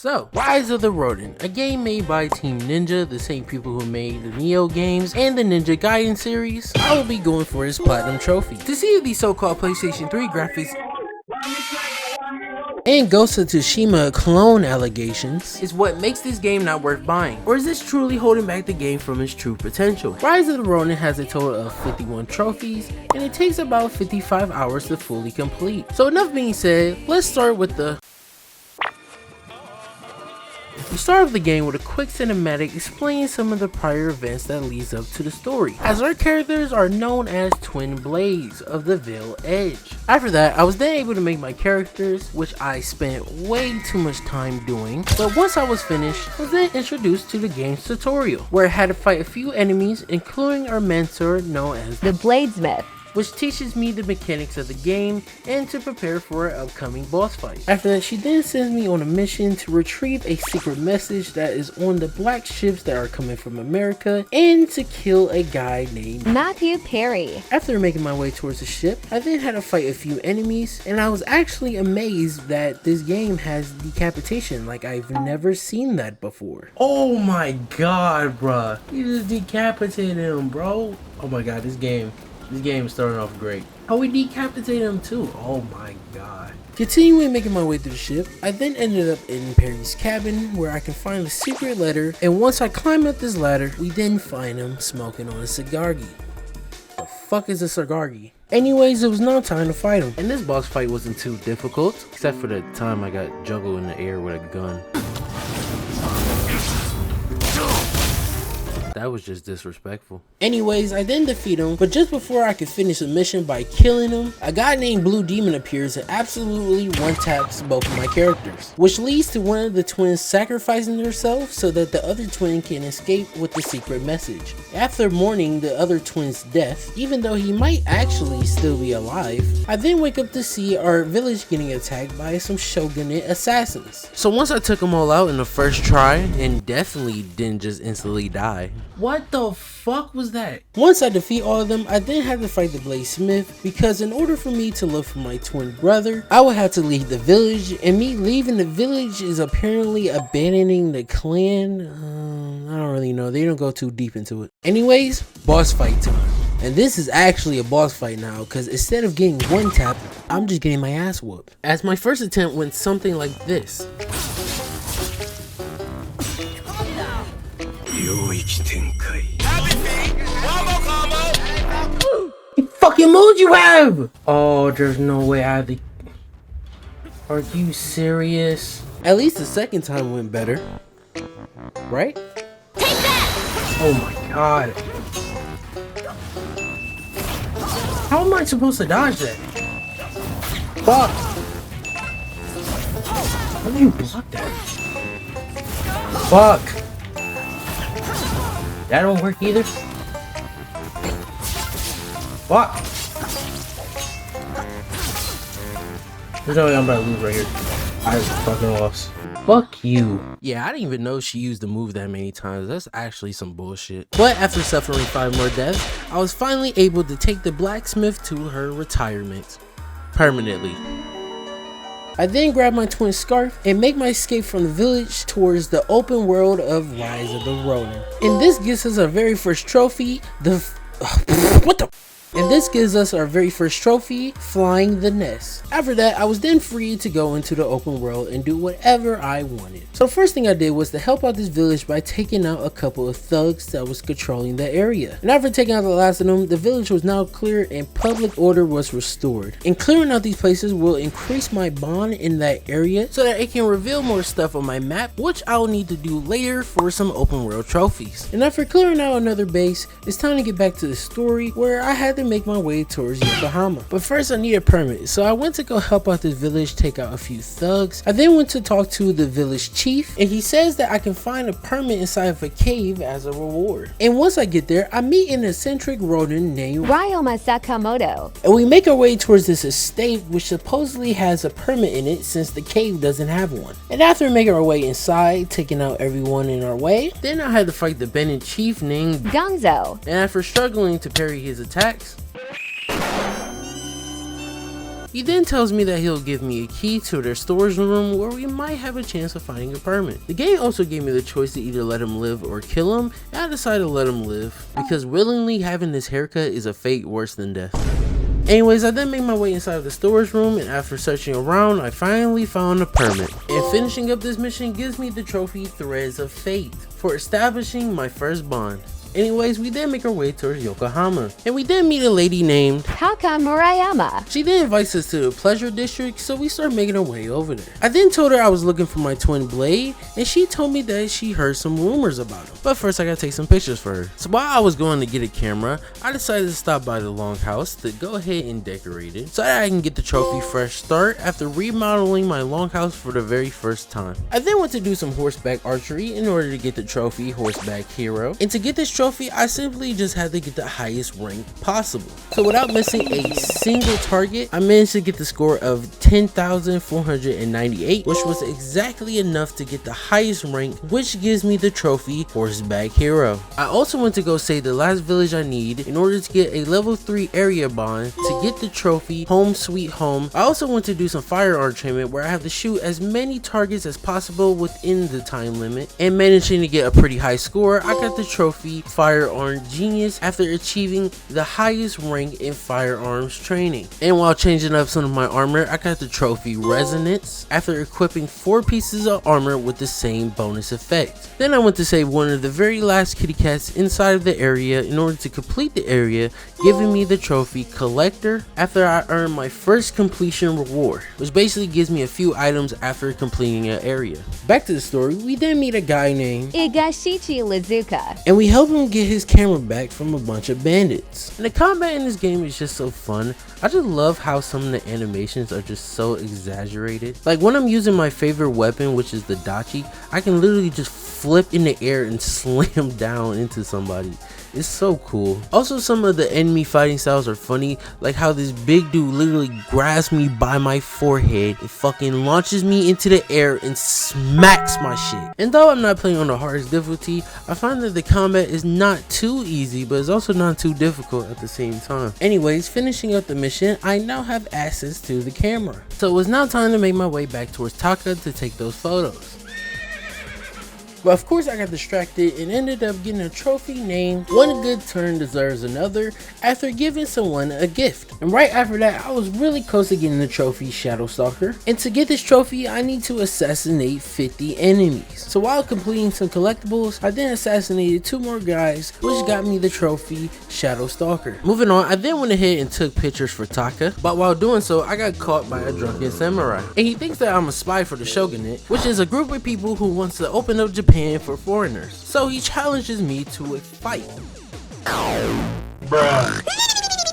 So, Rise of the Ronin, a game made by Team Ninja, the same people who made the Neo games and the Ninja Gaiden series. I will be going for his Platinum Trophy. To see if these so-called PlayStation 3 graphics and Ghost of Tsushima clone allegations is what makes this game not worth buying, or is this truly holding back the game from its true potential? Rise of the Ronin has a total of 51 trophies, and it takes about 55 hours to fully complete. So enough being said, let's start with We start off the game with a quick cinematic explaining some of the prior events that leads up to the story, as our characters are known as Twin Blades of the Veil Edge. After that, I was then able to make my characters, which I spent way too much time doing, but once I was finished, I was then introduced to the game's tutorial, where I had to fight a few enemies, including our mentor known as the Bladesmith, which teaches me the mechanics of the game and to prepare for an upcoming boss fight. After that, she then sends me on a mission to retrieve a secret message that is on the black ships that are coming from America and to kill a guy named Matthew Perry. After making my way towards the ship, I then had to fight a few enemies, and I was actually amazed that this game has decapitation. Like, I've never seen that before. Oh my god, bruh. You just decapitated him, bro. Oh my god, this game is starting off great. Oh, we decapitated him too. Oh my god. Continuing making my way through the ship, I then ended up in Perry's cabin where I can find the secret letter, and once I climb up this ladder, we then find him smoking on a cigargi. The fuck is a cigargi? Anyways, it was now time to fight him. And this boss fight wasn't too difficult, except for the time I got juggled in the air with a gun. That was just disrespectful. Anyways, I then defeat him, but just before I could finish the mission by killing him, a guy named Blue Demon appears and absolutely one-taps both of my characters, which leads to one of the twins sacrificing herself so that the other twin can escape with the secret message. After mourning the other twin's death, even though he might actually still be alive, I then wake up to see our village getting attacked by some shogunate assassins. So once I took them all out in the first try, and definitely didn't just instantly die. What the fuck was that? Once I defeat all of them, I then had to fight the Bladesmith, because in order for me to look for my twin brother, I would have to leave the village, and me leaving the village is apparently abandoning the clan. I don't really know, they don't go too deep into it. Anyways, boss fight time. And this is actually a boss fight now, because instead of getting one tap, I'm just getting my ass whooped. As my first attempt went something like this. What fucking mood you have? Oh, there's no way I have to. Are you serious? At least the second time went better, right? Take that! Oh my god. How am I supposed to dodge that? Fuck! How do you block that? Fuck! That don't work either. Fuck! There's no way I'm about to lose right here. I just fucking lost. Fuck you. Yeah, I didn't even know she used the move that many times. That's actually some bullshit. But after suffering 5 more deaths, I was finally able to take the blacksmith to her retirement. Permanently. I then grab my twin scarf and make my escape from the village towards the open world of Rise of the Ronin. And this gives us our very first trophy, what the? And this gives us our very first trophy, Flying the Nest. After that, I was then free to go into the open world and do whatever I wanted. So the first thing I did was to help out this village by taking out a couple of thugs that was controlling the area. And after taking out the last of them, the village was now clear and public order was restored. And clearing out these places will increase my bond in that area so that it can reveal more stuff on my map, which I'll need to do later for some open world trophies. And after clearing out another base, it's time to get back to the story where I had to make my way towards Yokohama. But first I need a permit, so I went to go help out this village, take out a few thugs. I then went to talk to the village chief, and he says that I can find a permit inside of a cave as a reward. And once I get there, I meet an eccentric Ronin named Ryoma Sakamoto, and we make our way towards this estate which supposedly has a permit in it since the cave doesn't have one. And after making our way inside, taking out everyone in our way, then I had to fight the Bennett chief named Gonzo. And after struggling to parry his attacks, He then tells me that he'll give me a key to their storage room where we might have a chance of finding a permit. The game also gave me the choice to either let him live or kill him, and I decided to let him live because willingly having this haircut is a fate worse than death. Anyways, I then made my way inside of the storage room, and after searching around, I finally found a permit. And finishing up this mission gives me the trophy Threads of Fate for establishing my first bond. Anyways, we then make our way towards Yokohama, and we then meet a lady named Taka Murayama. She then invites us to the Pleasure District, so we start making our way over there. I then told her I was looking for my twin blade, and she told me that she heard some rumors about him. But first I gotta take some pictures for her. So while I was going to get a camera, I decided to stop by the longhouse to go ahead and decorate it so that I can get the trophy fresh start after remodeling my longhouse for the very first time. I then went to do some horseback archery in order to get the trophy Horseback Hero, and to get this trophy, I simply just had to get the highest rank possible. So without missing a single target, I managed to get the score of 10,498, which was exactly enough to get the highest rank, which gives me the trophy Horseback Hero. I also went to go save the last village I need in order to get a level 3 area bond to get the trophy Home Sweet Home. I also went to do some firearm training where I have to shoot as many targets as possible within the time limit, and managing to get a pretty high score, I got the trophy Firearm Genius after achieving the highest rank in firearms training. And while changing up some of my armor, I got the trophy Resonance after equipping 4 pieces of armor with the same bonus effect. Then I went to save one of the very last kitty cats inside of the area in order to complete the area, giving me the trophy Collector after I earned my first completion reward, which basically gives me a few items after completing an area. Back to the story, we then meet a guy named Igashichi Lizuka. and we help him get his camera back from a bunch of bandits. And the combat in this game is just so fun. I just love how some of the animations are just so exaggerated. Like when I'm using my favorite weapon, which is the dachi, I can literally just flip in the air and slam down into somebody. It's so cool. Also, some of the enemy fighting styles are funny, like how this big dude literally grabs me by my forehead and fucking launches me into the air and smacks my shit. And though I'm not playing on the hardest difficulty, I find that the combat is not too easy, but it's also not too difficult at the same time. Anyways, finishing up the mission, I now have access to the camera. So it was now time to make my way back towards Taka to take those photos. But of course I got distracted and ended up getting a trophy named One Good Turn Deserves Another after giving someone a gift. And right after that, I was really close to getting the trophy Shadow Stalker. And to get this trophy, I need to assassinate 50 enemies. So while completing some collectibles, I then assassinated 2 more guys, which got me the trophy Shadow Stalker. Moving on, I then went ahead and took pictures for Taka, but while doing so, I got caught by a drunken samurai. And he thinks that I'm a spy for the shogunate, which is a group of people who wants to open up Japan for foreigners. So he challenges me to a fight. Bruh.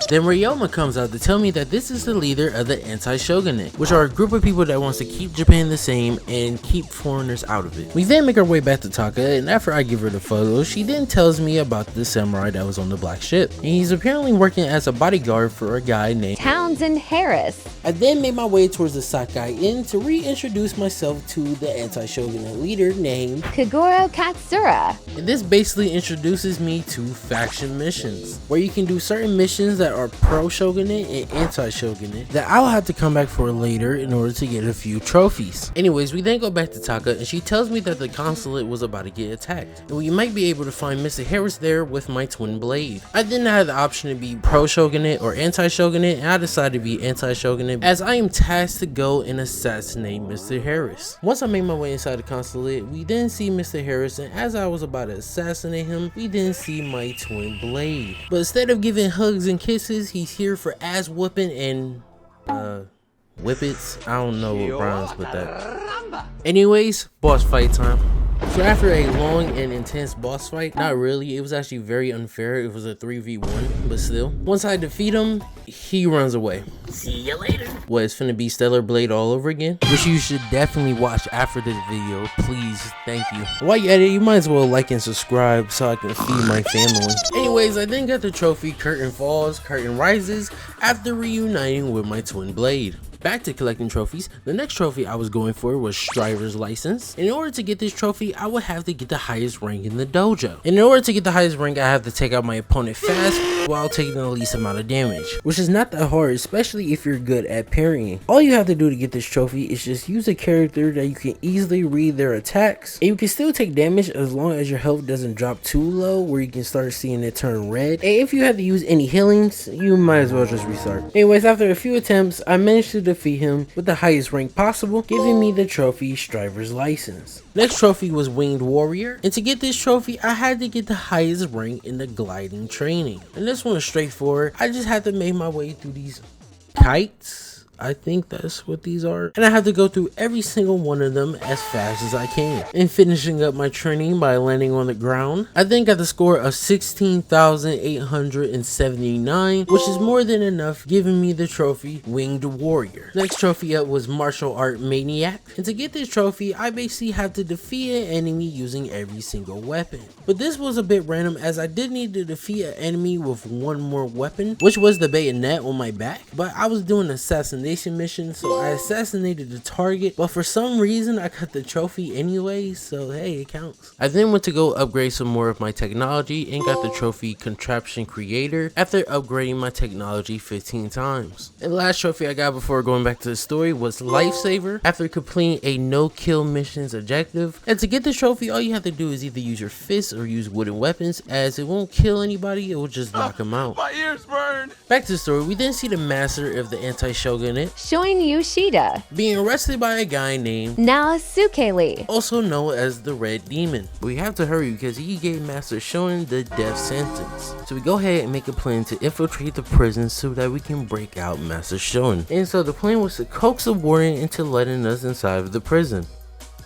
Then Ryoma comes out to tell me that this is the leader of the anti-shogunate, which are a group of people that wants to keep Japan the same and keep foreigners out of it. We then make our way back to Taka, and after I give her the photo, she then tells me about the samurai that was on the black ship. And he's apparently working as a bodyguard for a guy named Townsend Harris. I then made my way towards the Sakai Inn to reintroduce myself to the anti-shogunate leader named Kaguro Katsura. And this basically introduces me to faction missions, where you can do certain missions that are pro-shogunate and anti-shogunate that I'll have to come back for later in order to get a few trophies. Anyways, we then go back to Taka, and she tells me that the consulate was about to get attacked, and we might be able to find Mr. Harris there with my twin blade. I didn't have the option to be pro-shogunate or anti-shogunate, and I decided to be anti-shogunate as I am tasked to go and assassinate Mr. Harris. Once I made my way inside the consulate, we then see Mr. Harris, and as I was about to assassinate him, we then see my twin blade. But instead of giving hugs and kisses, he's here for ass whooping and whippets. I don't know what rhymes with that. Anyways, boss fight time. So after a long and intense boss fight, not really, it was actually very unfair. It was a 3v1, but still. Once I defeat him, he runs away. See you later. What, it's finna be Stellar Blade all over again? Which you should definitely watch after this video, please, thank you. While you at it, you might as well like and subscribe so I can feed my family. Anyways, I then got the trophy Curtain Falls, Curtain Rises after reuniting with my twin blade. Back to collecting trophies, the next trophy I was going for was Striver's License. In order to get this trophy, I would have to get the highest rank in the dojo. And in order to get the highest rank, I have to take out my opponent fast while taking the least amount of damage, which is not that hard, especially if you're good at parrying. All you have to do to get this trophy is just use a character that you can easily read their attacks, and you can still take damage as long as your health doesn't drop too low where you can start seeing it turn red. And if you have to use any healings, you might as well just restart. Anyways, after a few attempts, I managed to defeat him with the highest rank possible, giving me the trophy Striver's License. Next trophy was Winged Warrior, and to get this trophy, I had to get the highest rank in the gliding training. And this one is straightforward. I just had to make my way through these kites. I think that's what these are. And I have to go through every single one of them as fast as I can. And finishing up my training by landing on the ground, I then got the score of 16,879, which is more than enough, giving me the trophy Winged Warrior. Next trophy up was Martial Art Maniac. And to get this trophy, I basically have to defeat an enemy using every single weapon. But this was a bit random as I did need to defeat an enemy with one more weapon, which was the bayonet on my back. But I was doing assassination mission, so I assassinated the target, but for some reason I got the trophy anyway, so hey, it counts. I then went to go upgrade some more of my technology and got the trophy Contraption Creator after upgrading my technology 15 times. And the last trophy I got before going back to the story was Lifesaver after completing a no kill missions objective. And to get this trophy, all you have to do is either use your fists or use wooden weapons, as it won't kill anybody, it will just knock them out. My ears burn! Back to the story, we then see the master of the anti-shogunate Shoin Yoshida, being arrested by a guy named Naosuke, also known as the Red Demon. We have to hurry because he gave Master Shoin the death sentence. So we go ahead and make a plan to infiltrate the prison so that we can break out Master Shoin. And so the plan was to coax the warden into letting us inside of the prison.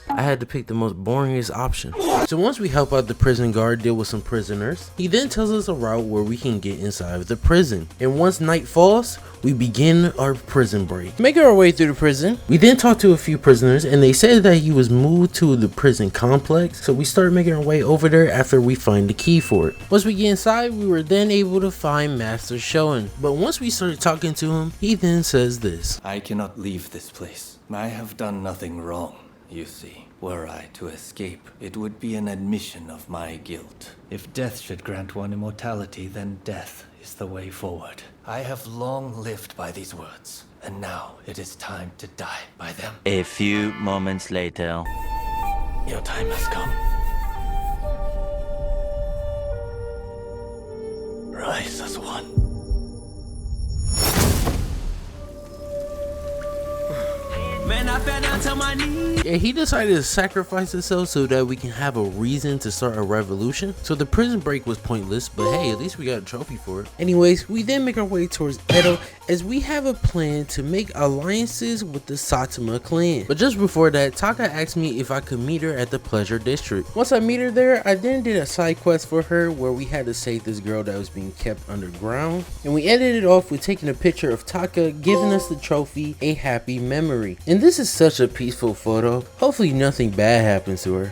I had to pick the most boringest option. So once we help out the prison guard deal with some prisoners, he then tells us a route where we can get inside of the prison. And once night falls, we begin our prison break. Making our way through the prison, we then talked to a few prisoners and they said that he was moved to the prison complex. So we started making our way over there after we find the key for it. Once we get inside, we were then able to find Master Shoin. But once we started talking to him, he then says this: I cannot leave this place. I have done nothing wrong. You see, were I to escape, it would be an admission of my guilt. If death should grant one immortality, then death is the way forward. I have long lived by these words, and now it is time to die by them. A few moments later. Your time has come. Rise as one. Man, I fell down to my knees. Yeah, he decided to sacrifice himself so that we can have a reason to start a revolution. So the prison break was pointless, but hey, at least we got a trophy for it. Anyways, we then make our way towards Edo as we have a plan to make alliances with the Satsuma clan. But just before that, Taka asked me if I could meet her at the Pleasure District. Once I meet her there, I then did a side quest for her where we had to save this girl that was being kept underground. And we ended it off with taking a picture of Taka giving us the trophy, a happy memory. And this is such a peaceful photo. Hopefully nothing bad happens to her.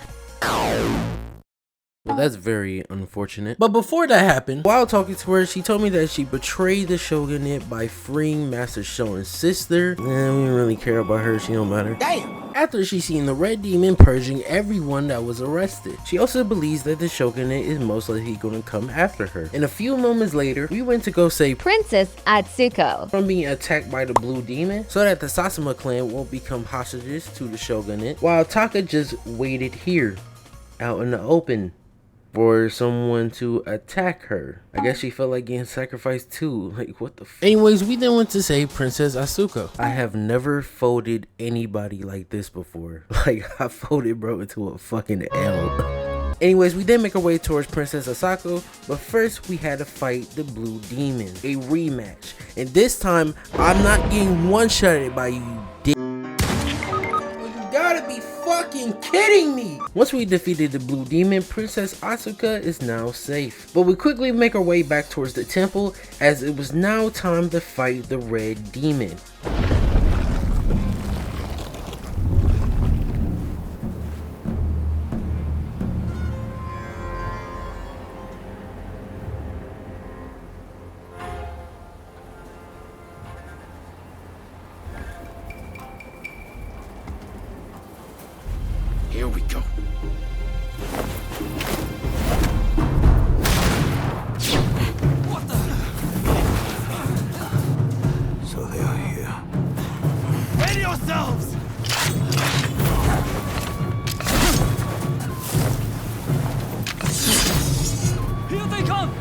Well, that's very unfortunate. But before that happened, while talking to her, she told me that she betrayed the shogunate by freeing Master Shoin's sister. We don't really care about her, she don't matter. Damn! After she seen the Red Demon purging everyone that was arrested. She also believes that the shogunate is most likely going to come after her. And a few moments later, we went to go save Princess Atsuko from being attacked by the Blue Demon so that the Satsuma clan won't become hostages to the shogunate, while Taka just waited here out in the open for someone to attack her. I guess she felt like getting sacrificed too. Like, what the f. Anyways, we then went to save Princess Asuko. I have never folded anybody like this before. Like, I folded bro into a fucking L. Anyways, we then make our way towards Princess Asako, but first we had to fight the Blue Demon. A rematch. And this time, I'm not getting one-shotted by you, dick. You gotta be fucking kidding me! Once we defeated the Blue Demon, Princess Asuka is now safe. But we quickly make our way back towards the temple as it was now time to fight the Red Demon. So they are here. Ready yourselves! Here they come!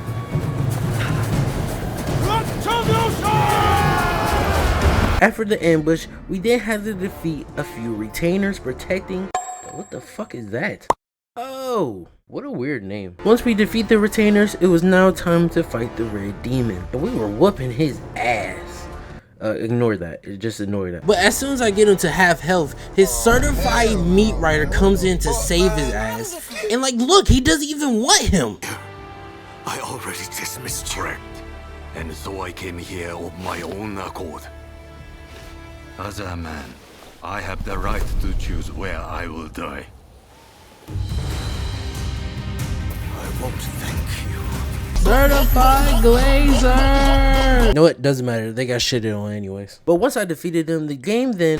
After the ambush, we then had to defeat a few retainers protecting... What the fuck is that? Oh, what a weird name. Once we defeat the retainers, it was now time to fight the red demon. And we were whooping his ass. Ignore that. Just ignore that. But as soon as I get him to half health, his certified meat rider comes in to save his ass. And like, look, he doesn't even want him. I already dismissed you. Correct. And so I came here of my own accord. As a man, I have the right to choose where I will die. I won't thank you. Certified Glazer! You know what? Doesn't matter. They got shitted on anyways. But once I defeated them, the game then...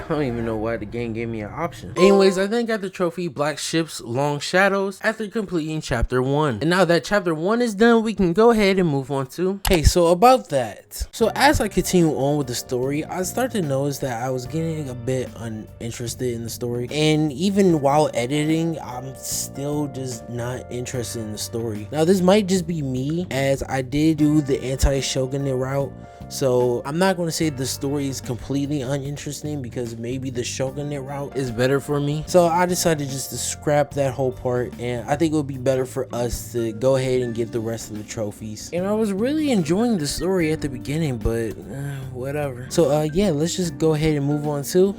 I don't even know why the game gave me an option. Anyways, I then got the trophy Black Ships Long Shadows after completing chapter 1. And now that chapter 1 is done, we can go ahead and move on to... Hey, so about that. So as I continue on with the story, I start to notice that I was getting a bit uninterested in the story. And even while editing, I'm still just not interested in the story. Now this might just be me, as I did do the anti-shogunate route. So I'm not going to say the story is completely uninteresting, because maybe the shogunate route is better for me. So I decided just to scrap that whole part, and I think it would be better for us to go ahead and get the rest of the trophies. And I was really enjoying the story at the beginning, but whatever. So yeah, let's just go ahead and move on to...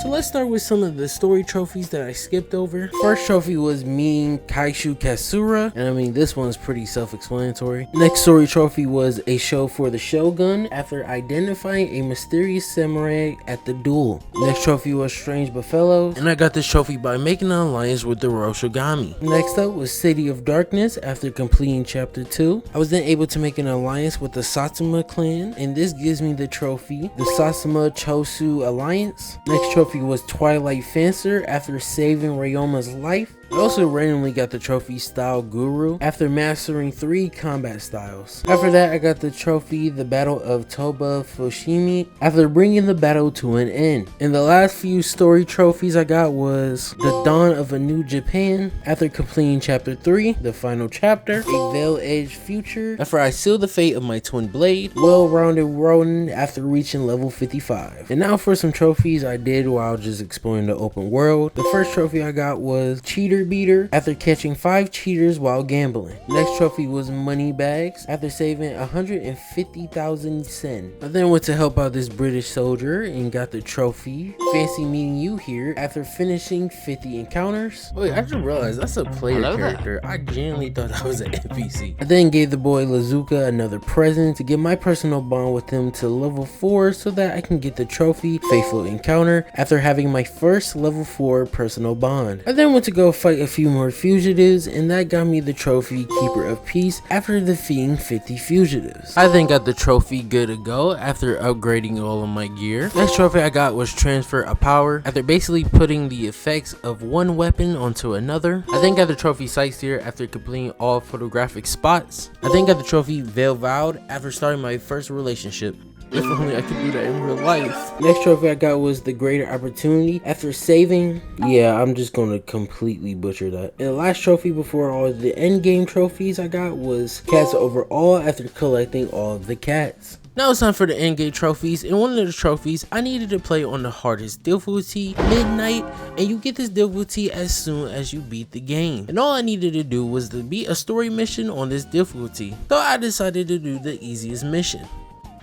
So let's start with some of the story trophies that I skipped over. First trophy was meeting Kaishu Kasura, and I mean this one's pretty self-explanatory. Next story trophy was a show for the Shogun after identifying a mysterious samurai at the duel. Next trophy was Strange Buffaloes, and I got this trophy by making an alliance with the Roshigami. Next up was City of Darkness after completing chapter 2. I was then able to make an alliance with the Satsuma clan, and this gives me the trophy, the Satsuma Chosu Alliance. Next trophy was Twilight Fencer after saving Ryoma's life. I also randomly got the trophy Style Guru after mastering 3 combat styles. After that, I got the trophy The Battle of Toba Fushimi after bringing the battle to an end. And the last few story trophies I got was The Dawn of a New Japan after completing chapter 3, the final chapter, A Veil Edge Future after I sealed the fate of my twin blade, Well-Rounded Ronin after reaching level 55. And now for some trophies I did while just exploring the open world. The first trophy I got was Cheater Beater after catching 5 cheaters while gambling. Next trophy was Money Bags after saving 150,000 sen. I then went to help out this British soldier and got the trophy Fancy Meeting You Here after finishing 50 encounters. Wait, I just realized that's a player character. I genuinely thought that was an NPC. I then gave the boy Lazuka another present to get my personal bond with him to level 4 so that I can get the trophy Faithful Encounter after having my first level 4 personal bond. I then went to go fight a few more fugitives, and that got me the trophy Keeper of Peace after defeating 50 fugitives. I then got the trophy Good to Go after upgrading all of my gear. Next trophy I got was Transfer of Power after basically putting the effects of one weapon onto another. I then got the trophy Sightseer after completing all photographic spots. I then got the trophy Veil Vowed after starting my first relationship. If only I could do that in real life. Next trophy I got was the Greater Opportunity after saving... Yeah, I'm just gonna completely butcher that. And the last trophy before all the endgame trophies I got was Cats Overall after collecting all of the cats. Now it's time for the endgame trophies, and one of the trophies I needed to play on the hardest difficulty, Midnight, and you get this difficulty as soon as you beat the game. And all I needed to do was to beat a story mission on this difficulty, so I decided to do the easiest mission.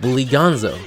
Bully Gonzo.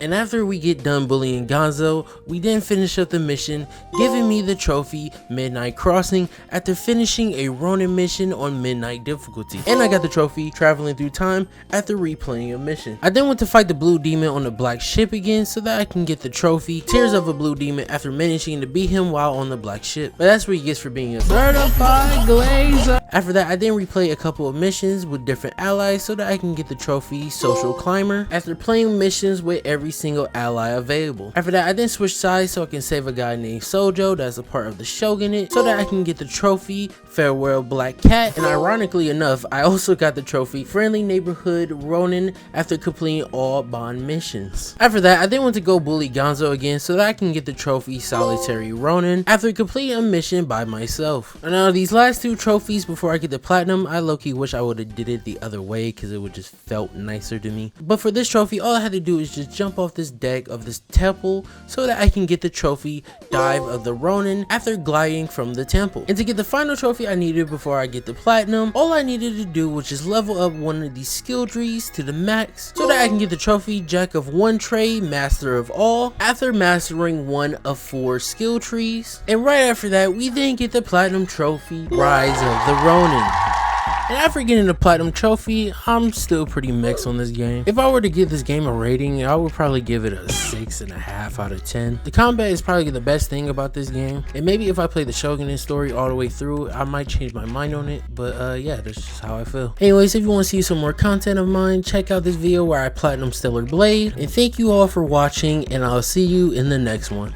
And after we get done bullying Gonzo, we then finish up the mission, giving me the trophy Midnight Crossing after finishing a Ronin mission on Midnight difficulty. And I got the trophy Traveling Through Time after replaying a mission. I then went to fight the Blue Demon on the Black Ship again so that I can get the trophy Tears of a Blue Demon after managing to beat him while on the Black Ship. But that's what he gets for being a certified Glazer. After that, I then replay a couple of missions with different allies so that I can get the trophy Social Climber after playing missions with every every single ally available. After that, I then switched sides so I can save a guy named Sojo that's a part of the Shogunate so that I can get the trophy Farewell Black Cat, and ironically enough, I also got the trophy Friendly Neighborhood Ronin after completing all bond missions. After that, I then went to go bully Gonzo again so that I can get the trophy Solitary Ronin after completing a mission by myself. And now these last two trophies before I get the platinum, I low-key wish I would have did it the other way because it would just felt nicer to me. But for this trophy, all I had to do is just jump off this deck of this temple so that I can get the trophy Dive of the Ronin after gliding from the temple. And to get the final trophy I needed before I get the platinum, all I needed to do was just level up one of these skill trees to the max so that I can get the trophy Jack of one trade, Master of all after mastering one of 4 skill trees. And right after that, we then get the platinum trophy Rise of the Ronin. And after getting the platinum trophy, I'm still pretty mixed on this game. If I were to give this game a rating, I would probably give it a 6.5 out of 10. The combat is probably the best thing about this game, and maybe if I play the Shogunate story all the way through, I might change my mind on it, but yeah, that's just how I feel. Anyways, if you want to see some more content of mine, check out this video where I platinum Stellar Blade, and thank you all for watching, and I'll see you in the next one.